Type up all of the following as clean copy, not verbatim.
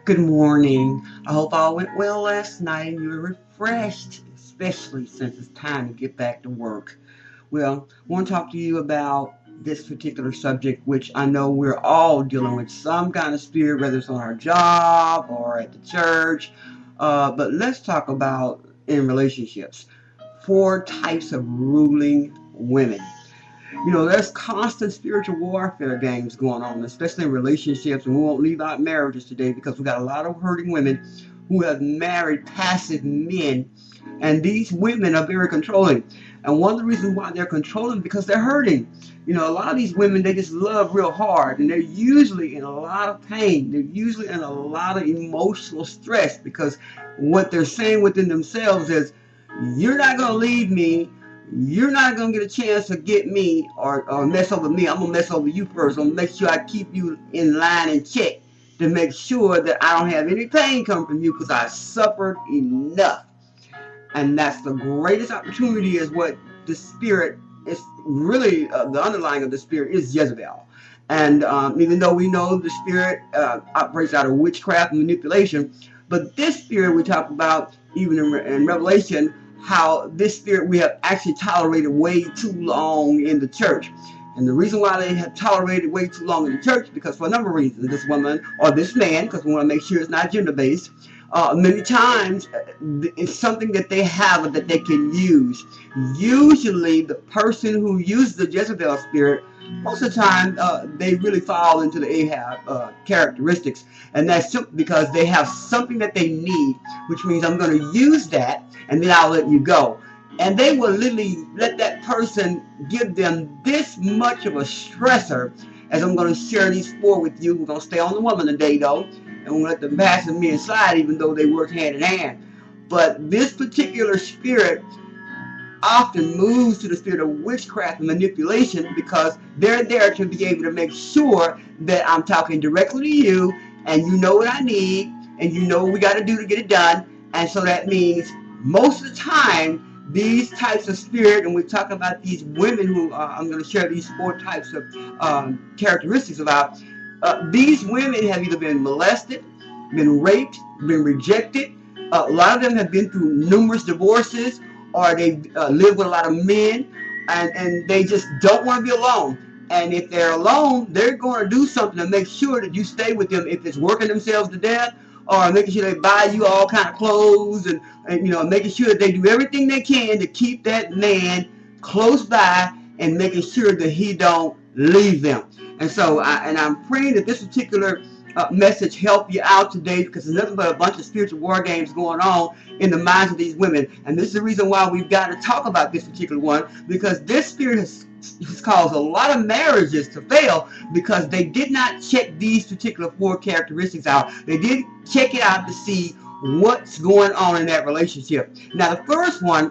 Good morning. I hope all went well last night and you were refreshed, especially since it's time to get back to work. Well, I want to talk to you about this particular subject, which I know we're all dealing with some kind of spirit, whether it's on our job or at the church. But let's talk about in relationships. 4 types of ruling women. There's constant spiritual warfare games going on, especially in relationships, and we won't leave out marriages today because we got a lot of hurting women who have married passive men, and these women are very controlling. And one of the reasons why they're controlling because they're hurting. A lot of these women, they just love real hard, and they're usually in a lot of pain. They're usually in a lot of emotional stress because what they're saying within themselves is, you're not going to leave me. You're not going to get a chance to get me or mess over me. I'm going to mess over you first. I'm going to make sure I keep you in line and check to make sure that I don't have any pain come from you because I suffered enough. And that's the greatest opportunity is what the spirit is really, the underlying of the spirit is Jezebel. And even though we know the spirit operates out of witchcraft and manipulation, but this spirit we talk about even in Revelation, how this spirit we have actually tolerated way too long in the church. And the reason why they have tolerated way too long in the church, because for a number of reasons, this woman or this man, because we want to make sure it's not gender-based, many times it's something that they have that they can use. Usually the person who uses the Jezebel spirit, most of the time they really fall into the Ahab characteristics, and that's simply because they have something that they need, which means I'm going to use that and then I'll let you go. And they will literally let that person give them this much of a stressor, as I'm going to share these 4 with you. We're going to stay on the woman today though, and we'll let the passive men slide even though they work hand in hand. But this particular spirit often moves to the spirit of witchcraft and manipulation because they're there to be able to make sure that I'm talking directly to you and you know what I need and you know what we got to do to get it done. And so that means most of the time these types of spirit, and we're talking about these women who I'm going to share these 4 types of characteristics about. These women have either been molested, been raped, been rejected. A lot of them have been through numerous divorces, or they live with a lot of men, and they just don't want to be alone. And if they're alone, they're going to do something to make sure that you stay with them, if it's working themselves to death or making sure they buy you all kind of clothes and making sure that they do everything they can to keep that man close by and making sure that he don't leave them. And so I'm praying that this particular message help you out today, because there's nothing but a bunch of spiritual war games going on in the minds of these women. And this is the reason why we've got to talk about this particular one, because this spirit has caused a lot of marriages to fail because they did not check these particular 4 characteristics out. They did check it out to see what's going on in that relationship. Now the first one,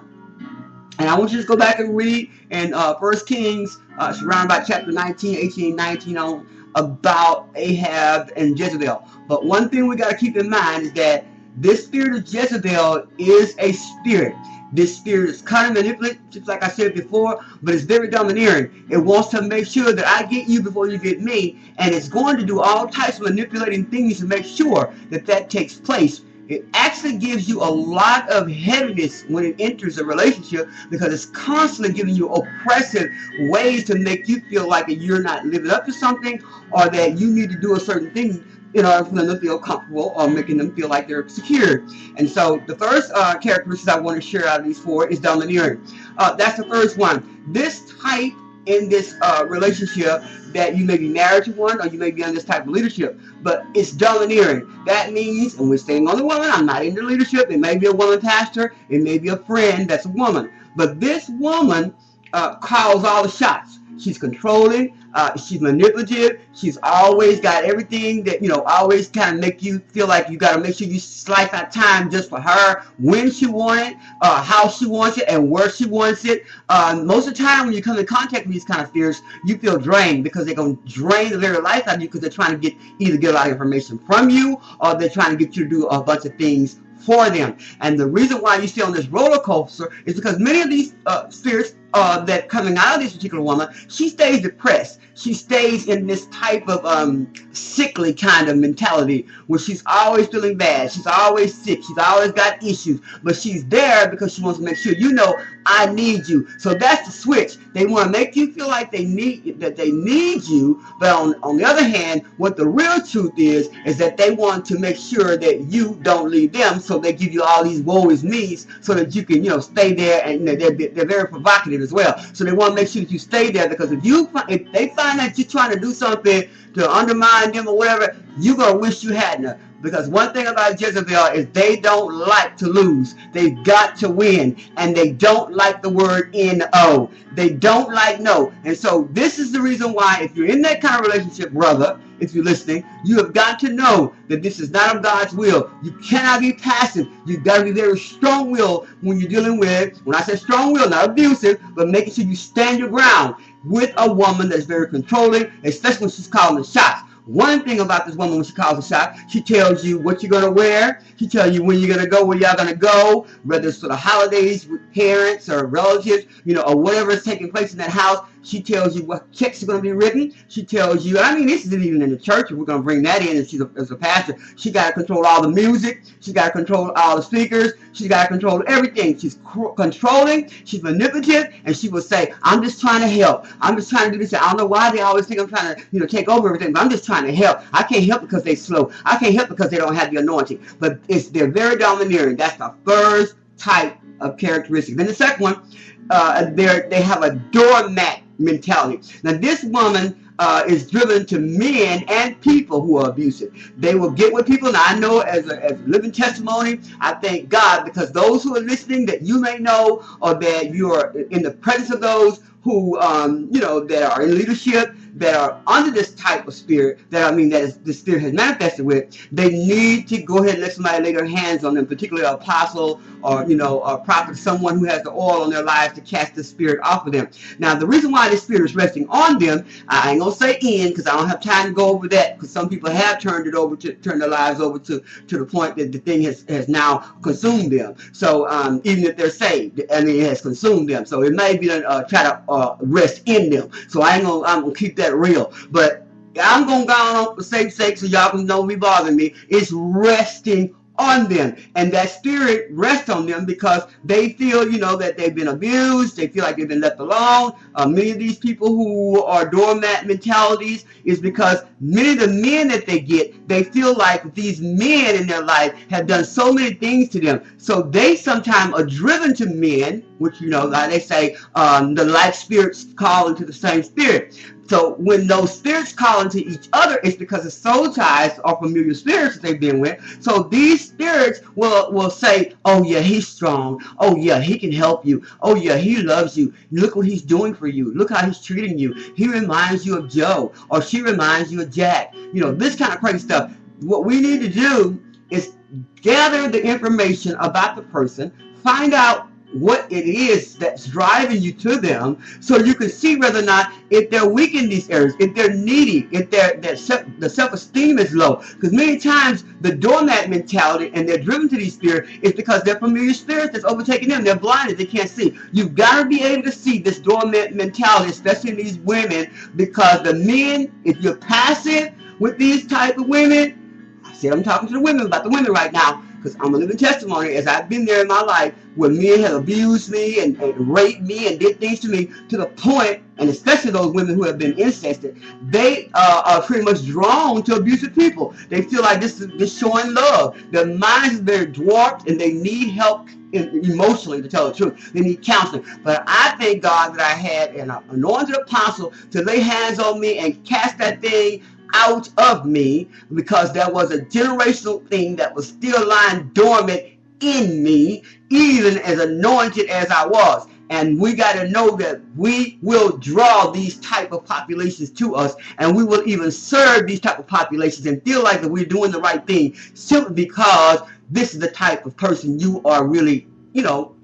and I want you to go back and read in 1 Kings, it's around about chapter 19, 18, 19 on about Ahab and Jezebel. But one thing we got to keep in mind is that this spirit of Jezebel is a spirit. This spirit is kind of manipulative, just like I said before, but it's very domineering. It wants to make sure that I get you before you get me, and it's going to do all types of manipulating things to make sure that that takes place. It actually gives you a lot of heaviness when it enters a relationship because it's constantly giving you oppressive ways to make you feel like you're not living up to something, or that you need to do a certain thing in order for them to feel comfortable or making them feel like they're secure. And so the first characteristic I want to share out of these 4 is domineering. That's the first one. This type in this relationship, that you may be married to one or you may be on this type of leadership, but it's domineering. That means, and we're staying on the woman, I'm not into leadership, it may be a woman pastor, it may be a friend that's a woman, but this woman calls all the shots. She's controlling, she's manipulative, she's always got everything that, always kind of make you feel like you got to make sure you slice out time just for her, when she wants it, how she wants it, and where she wants it. Most of the time when you come in contact with these kind of spirits, you feel drained because they're going to drain the very life out of you because they're trying to either get a lot of information from you, or they're trying to get you to do a bunch of things for them. And the reason why you stay on this roller coaster is because many of these spirits that coming out of this particular woman, she stays depressed. She stays in this type of sickly kind of mentality where she's always feeling bad. She's always sick. She's always got issues. But she's there because she wants to make sure you know I need you. So that's the switch. They want to make you feel like they need you. But on the other hand, what the real truth is that they want to make sure that you don't leave them. So they give you all these woe is me's so that you can stay there, and they're very provocative as well. So they want to make sure that you stay there, because if they find that you're trying to do something to undermine them or whatever, you're going to wish you hadn't. Because one thing about Jezebel is they don't like to lose. They've got to win. And they don't like the word N-O. They don't like no. And so this is the reason why, if you're in that kind of relationship, brother, if you're listening, you have got to know that this is not of God's will. You cannot be passive. You've got to be very strong-willed when you're dealing with, when I say strong-willed, not abusive, but making sure you stand your ground with a woman that's very controlling, especially when she's calling the shots. One thing about this woman, when she calls a shot, she tells you what you're going to wear. She tells you when you're going to go, where y'all going to go, whether it's for the holidays with parents or relatives, or whatever is taking place in that house. She tells you what checks are going to be written. She tells you, I mean, this isn't even in the church, if we're going to bring that in, as a pastor. She got to control all the music. She got to control all the speakers. She got to control everything. She's controlling. She's manipulative. And she will say, I'm just trying to help. I'm just trying to do this. I don't know why they always think I'm trying to, take over everything, but I'm just trying to help. I can't help because they're slow. I can't help because they don't have the anointing. But they're very domineering. That's the first type of characteristic. Then the second one, they have a doormat mentality. Now this woman is driven to men and people who are abusive. They will get with people. Now I know as a living testimony, I thank God, because those who are listening, that you may know, or that you are in the presence of those who that are in leadership, that are under this type of spirit, the spirit has manifested with, they need to go ahead and let somebody lay their hands on them, particularly an apostle or a prophet, someone who has the oil on their lives to cast the spirit off of them. Now the reason why this spirit is resting on them, I ain't gonna say in, because I don't have time to go over that, because some people have turned their lives over to the point that the thing has now consumed them. So even if they're saved, it has consumed them. So it may be try to rest in them. So I'm gonna keep that real. But I'm gonna go on for safe sake, so y'all can know me bothering me. It's resting on them, and that spirit rests on them because they feel that they've been abused. They feel like they've been left alone. Many of these people who are doormat mentalities is because many of the men that they get, they feel like these men in their life have done so many things to them, so they sometimes are driven to men, which like they say, the like spirits call into the same spirit. So when those spirits call into each other, it's because of soul ties or familiar spirits that they've been with. So these spirits will say, oh yeah, he's strong. Oh yeah, he can help you. Oh yeah, he loves you. Look what he's doing for you. Look how he's treating you. He reminds you of Joe, or she reminds you of Jack. This kind of crazy stuff. What we need to do is gather the information about the person, find out what it is that's driving you to them, so you can see whether or not if they're weak in these areas, if they're needy, if the self-esteem is low. Because many times the doormat mentality and they're driven to these spirits is because they're familiar spirits that's overtaking them. They're blinded. They can't see. You've got to be able to see this doormat mentality, especially in these women, because the men, if you're passive with these type of women, I said I'm talking to the women about the women right now, because I'm a living testimony, as I've been there in my life where men have abused me and raped me and did things to me, to the point, and especially those women who have been incested, they are pretty much drawn to abusive people. They feel like this is showing love. Their minds is very dwarfed, and they need help emotionally, to tell the truth. They need counseling. But I thank God that I had an anointed apostle to lay hands on me and cast that thing out of me, because there was a generational thing that was still lying dormant in me, even as anointed as I was. And we got to know that we will draw these type of populations to us, and we will even serve these type of populations and feel like that we're doing the right thing, simply because this is the type of person you are really,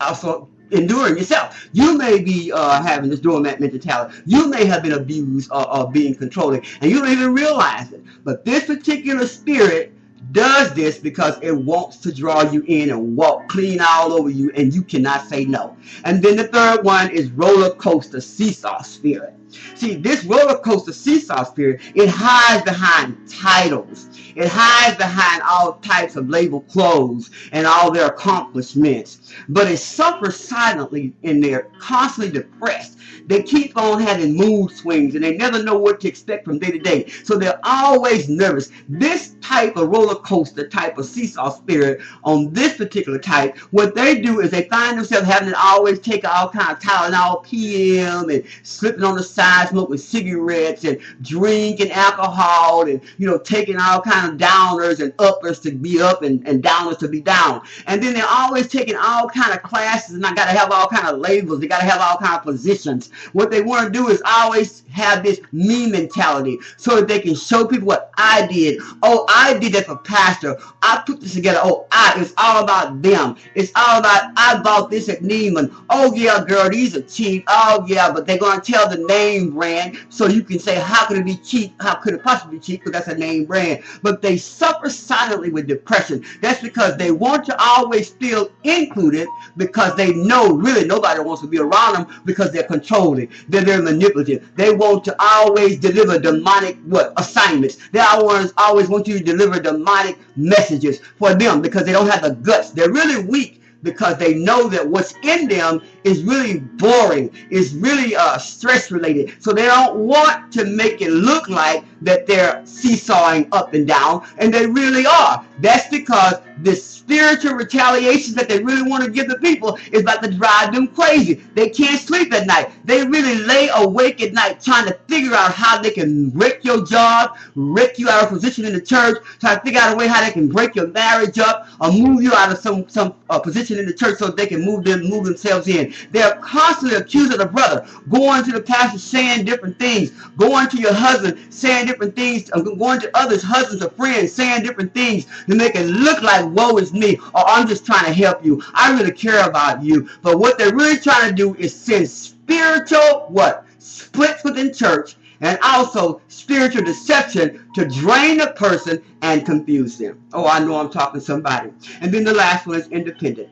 also enduring yourself. You may be having this doormat mentality. You may have been abused or being controlling, and you don't even realize it. But this particular spirit does this because it wants to draw you in and walk clean all over you, and you cannot say no. And then the third one is roller coaster seesaw spirit. See, this roller coaster seesaw spirit, it hides behind titles. It hides behind all types of labeled clothes and all their accomplishments. But it suffers silently, and they're constantly depressed. They keep on having mood swings, and they never know what to expect from day to day. So they're always nervous. This type of roller coaster type of seesaw spirit, on this particular type, what they do is they find themselves having to always take all kind of Tylenol PM and slipping on the side, smoking cigarettes and drinking alcohol, and taking all kind of downers and uppers to be up and downers to be down. And then they're always taking all kind of classes, and I got to have all kind of labels. They got to have all kind of positions. What they want to do is always have this me mentality so that they can show people what I did. Oh, I did that for pastor. I put this together. Oh, it's all about them. It's all about, I bought this at Neiman. Oh yeah, girl, these are cheap. Oh yeah, but they're going to tell the name brand so you can say, how could it be cheap? How could it possibly be cheap? Because that's a name brand. But they suffer silently with depression. That's because they want to always feel included, because they know really nobody wants to be around them, because they're controlling. They're very manipulative. They want to always deliver demonic assignments. They always want you to deliver demonic messages for them, because they don't have the guts. They're really weak, because they know that what's in them is really boring, is really stress related. So they don't want to make it look like that they're seesawing up and down, and they really are. That's because the spiritual retaliations that they really want to give the people is about to drive them crazy. They can't sleep at night. They really lay awake at night trying to figure out how they can wreck your job, wreck you out of position in the church, trying to figure out a way how they can break your marriage up or move you out of some position in the church so they can move themselves in. They're constantly accusing the brother, going to the pastor saying different things, going to your husband saying different things, going to others, husbands or friends saying different things to make it look like woe is me, or I'm just trying to help you. I really care about you. But what they're really trying to do is send spiritual splits within church, and also spiritual deception to drain the person and confuse them. Oh, I know I'm talking to somebody. And then the last one is independent.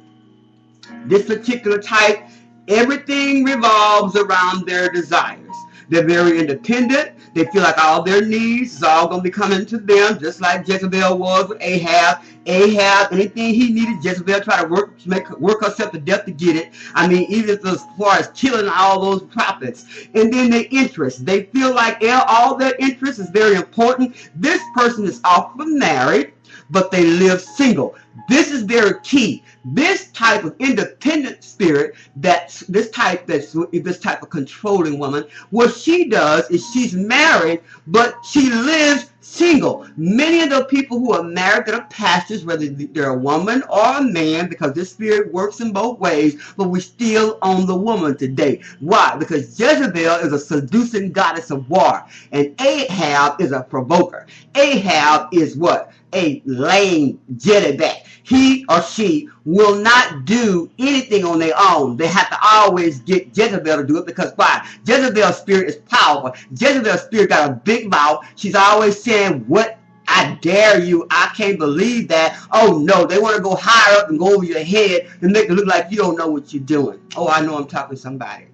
This particular type, everything revolves around their desires. They're very independent. They feel like all their needs is all going to be coming to them, just like Jezebel was with Ahab. Ahab, anything he needed, Jezebel tried to work herself to death to get it. I mean, even as far as killing all those prophets. And then their interests. They feel like all their interests is very important. This person is often married, but they live single. This is their key. This type of independent spirit, this type of controlling woman, what she does is she's married, but she lives single. Many of the people who are married that are pastors, whether they're a woman or a man, because this spirit works in both ways, but we still own the woman today. Why? Because Jezebel is a seducing goddess of war, and Ahab is a provoker. Ahab is what? A lame jettyback. He or she will not do anything on their own. They have to always get Jezebel to do it, because why? Jezebel's spirit is powerful. Jezebel's spirit got a big mouth. She's always saying, what? I dare you. I can't believe that. Oh no, they want to go higher up and go over your head and make it look like you don't know what you're doing. Oh, I know I'm talking to somebody.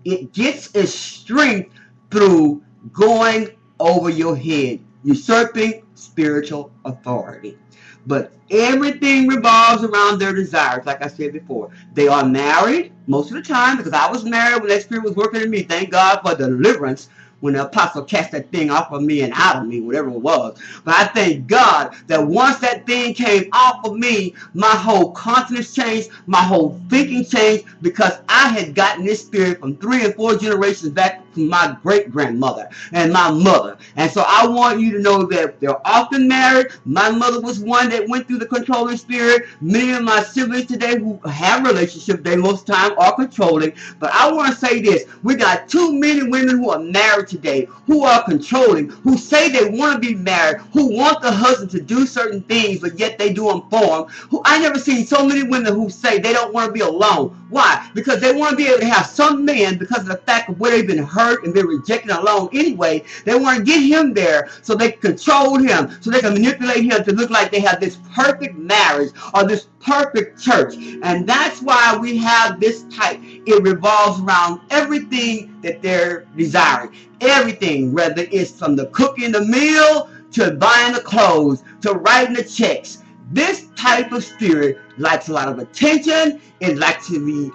It gets its strength through going over your head, usurping spiritual authority. But everything revolves around their desires, like I said before. They are married most of the time, because I was married when that spirit was working in me. Thank God for deliverance when the apostle cast that thing off of me and out of me, whatever it was. But I thank God that once that thing came off of me, my whole consciousness changed, my whole thinking changed, because I had gotten this spirit from 3 and 4 generations back from my great-grandmother and my mother. And so I want you to know that they're often married. My mother was one that went through the controlling spirit. Many of my siblings today who have relationships, they most time are controlling. But I want to say this. We got too many women who are married today, who are controlling, who say they want to be married, who want the husband to do certain things, but yet they do them for them. I never seen so many women who say they don't want to be alone. Why? Because they want to be able to have some man, because of the fact of where they've been hurt and been rejected alone anyway, they want to get him there so they can control him, so they can manipulate him to look like they have this perfect marriage or this perfect church. And that's why we have this type. It revolves around everything that they're desiring. Everything, whether it's from the cooking the meal to buying the clothes to writing the checks. This type of spirit likes a lot of attention. It likes to be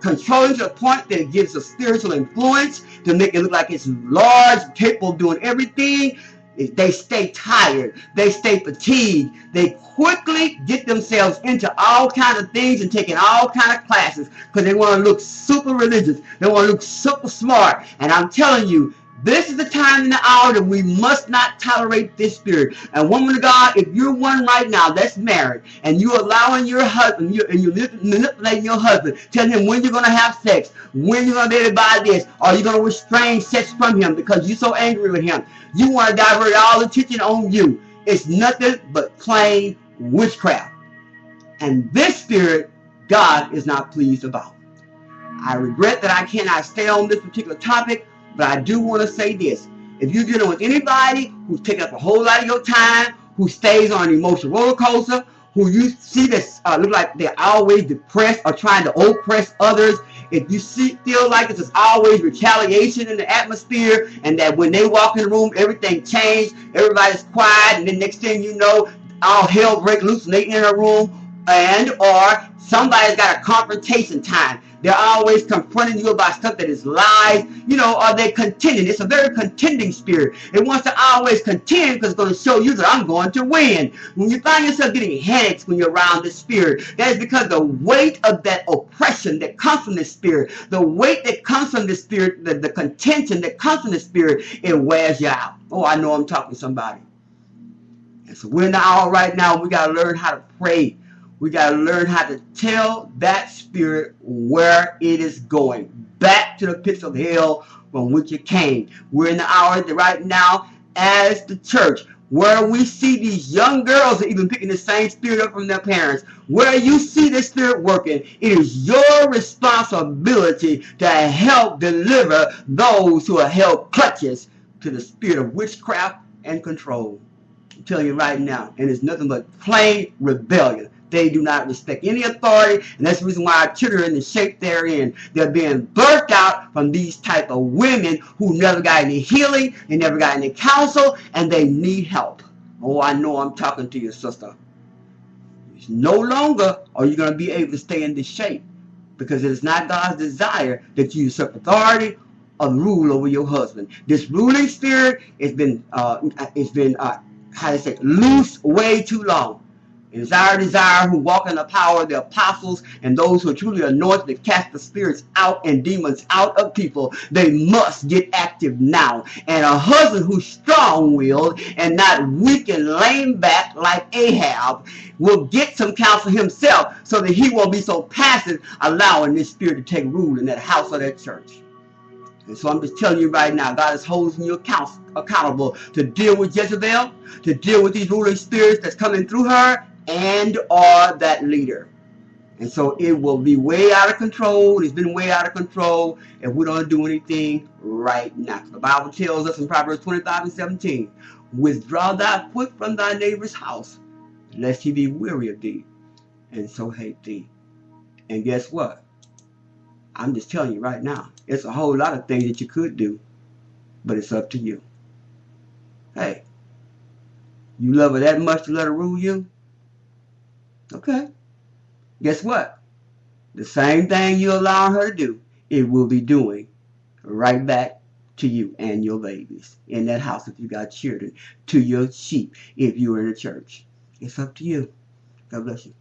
controlling to the point that it gives a spiritual influence to make it look like it's large, capable of doing everything. They stay tired. They stay fatigued. They quickly get themselves into all kinds of things and taking all kinds of classes because they want to look super religious. They want to look super smart. And I'm telling you, this is the time and the hour that we must not tolerate this spirit. And woman of God, if you're one right now that's married and you're allowing your husband, you're manipulating your husband, telling him when you're going to have sex, when you're going to be able to buy this, or you're going to restrain sex from him because you're so angry with him. You want to divert all the attention on you. It's nothing but plain witchcraft. And this spirit, God is not pleased about. I regret that I cannot stay on this particular topic, but I do want to say this. If you're dealing with anybody who's taking up a whole lot of your time, who stays on an emotional roller coaster, who you see this look like they're always depressed or trying to oppress others, if you feel like it's always retaliation in the atmosphere and that when they walk in the room, everything changed, everybody's quiet, and then next thing you know, all hell breaks loose and they in a room, and or somebody's got a confrontation time. They're always confronting you about stuff that is lies, or they're contending. It's a very contending spirit. It wants to always contend because it's going to show you that I'm going to win. When you find yourself getting headaches when you're around this spirit, that is because the weight of that oppression that comes from this spirit, the weight that comes from this spirit, the contention that comes from this spirit, it wears you out. Oh, I know I'm talking to somebody. And so we're in the hour right now. We got to learn how to pray. We got to learn how to tell that spirit where it is going. Back to the pits of hell from which it came. We're in the hour right now as the church, where we see these young girls even picking the same spirit up from their parents. Where you see this spirit working, it is your responsibility to help deliver those who are held clutches to the spirit of witchcraft and control. I'm telling you right now, and it's nothing but plain rebellion. They do not respect any authority, and that's the reason why our children are in the shape they're in. They're being birthed out from these type of women who never got any healing, they never got any counsel, and they need help. Oh, I know I'm talking to your sister. No longer are you going to be able to stay in this shape, because it is not God's desire that you usurp authority or rule over your husband. This ruling spirit has been, loose way too long. It is our desire who walk in the power of the apostles and those who are truly anointed to cast the spirits out and demons out of people. They must get active now. And a husband who's strong-willed and not weak and lame back like Ahab will get some counsel himself so that he won't be so passive, allowing this spirit to take rule in that house or that church. And so I'm just telling you right now, God is holding you accountable to deal with Jezebel, to deal with these ruling spirits that's coming through her, and or that leader. And so it will be way out of control. It's been way out of control if we don't do anything right now. The Bible tells us in Proverbs 25:17, withdraw thy foot from thy neighbor's house, lest he be weary of thee, and so hate thee. And guess what? I'm just telling you right now, it's a whole lot of things that you could do, but it's up to you. Hey, you love her that much to let her rule you? Okay. Guess what? The same thing you allow her to do, it will be doing right back to you and your babies in that house if you got children, to your sheep if you're in a church. It's up to you. God bless you.